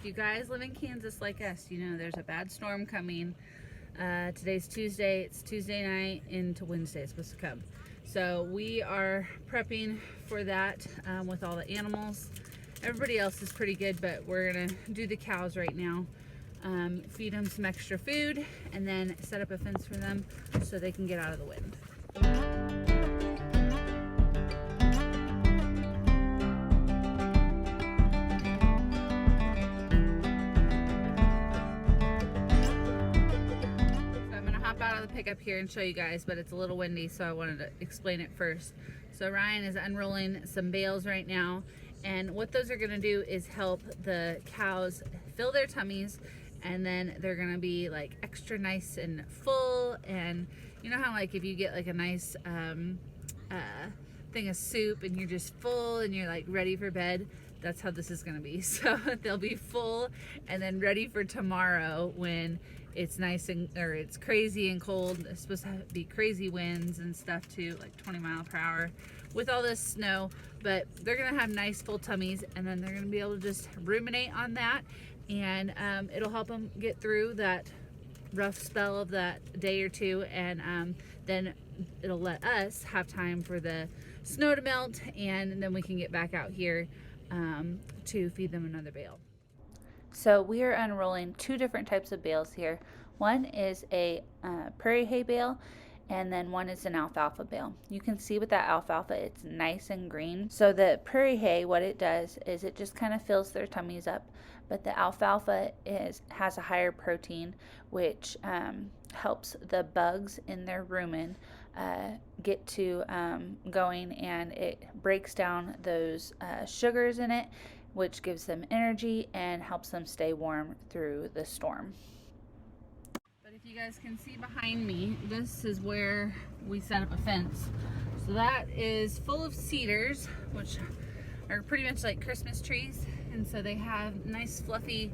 If you guys live in Kansas like us, you know there's a bad storm coming. Today's Tuesday. It's Tuesday night into Wednesday. It's supposed to come. So we are prepping for that with all the animals. Everybody else is pretty good, but we're gonna do the cows right now. Feed them some extra food and then set up a fence for them so they can get out of the wind. Out of the pickup here and show you guys, but it's a little windy, so I wanted to explain it first. So Ryan is unrolling some bales right now, and what those are going to do is help the cows fill their tummies, and then they're going to be like extra nice and full. And you know how like if you get like a nice thing of soup and you're just full and you're like ready for bed, that's how this is going to be. So they'll be full and then ready for tomorrow when it's nice or it's crazy and cold. It's supposed to be crazy winds and stuff too, like 20 miles per hour with all this snow. But they're gonna have nice full tummies, and then they're gonna be able to just ruminate on that, and it'll help them get through that rough spell of that day or two, and then it'll let us have time for the snow to melt, and then we can get back out here to feed them another bale. So we are unrolling two different types of bales here. One is a prairie hay bale, and then one is an alfalfa bale. You can see with that alfalfa, it's nice and green. So the prairie hay, what it does is it just kind of fills their tummies up, but the alfalfa has a higher protein, which helps the bugs in their rumen get to going, and it breaks down those sugars in it, which gives them energy and helps them stay warm through the storm. But if you guys can see behind me, this is where we set up a fence. So that is full of cedars, which are pretty much like Christmas trees, and so they have nice fluffy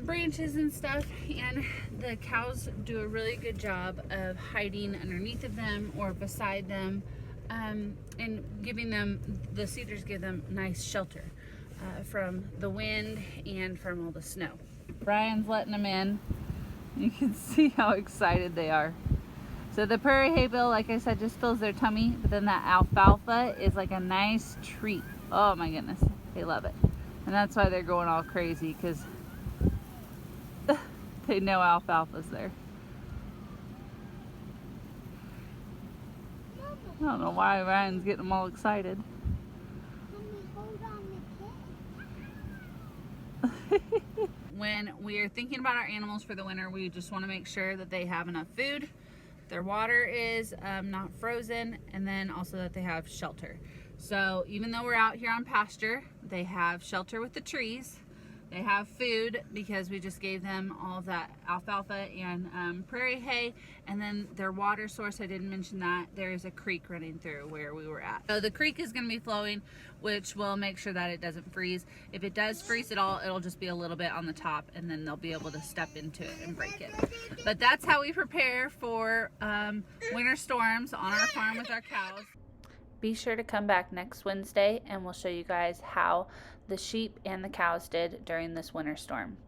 branches and stuff, and the cows do a really good job of hiding underneath of them or beside them, and giving them, the cedars give them nice shelter from the wind and from all the snow. Brian's letting them in. You can see how excited they are. So the prairie hay bale, like I said, just fills their tummy, but then that alfalfa is like a nice treat. Oh my goodness, they love it. And that's why they're going all crazy, because they know alfalfa's there. I don't know why Ryan's getting them all excited. When we are thinking about our animals for the winter, we just want to make sure that they have enough food, their water is not frozen, and then also that they have shelter. So even though we're out here on pasture, they have shelter with the trees. They have food because we just gave them all of that alfalfa and prairie hay, and then their water source, I didn't mention that, there is a creek running through where we were at. So the creek is going to be flowing, which will make sure that it doesn't freeze. If it does freeze at all, it'll just be a little bit on the top, and then they'll be able to step into it and break it. But that's how we prepare for winter storms on our farm with our cows. Be sure to come back next Wednesday and we'll show you guys how the sheep and the cows did during this winter storm.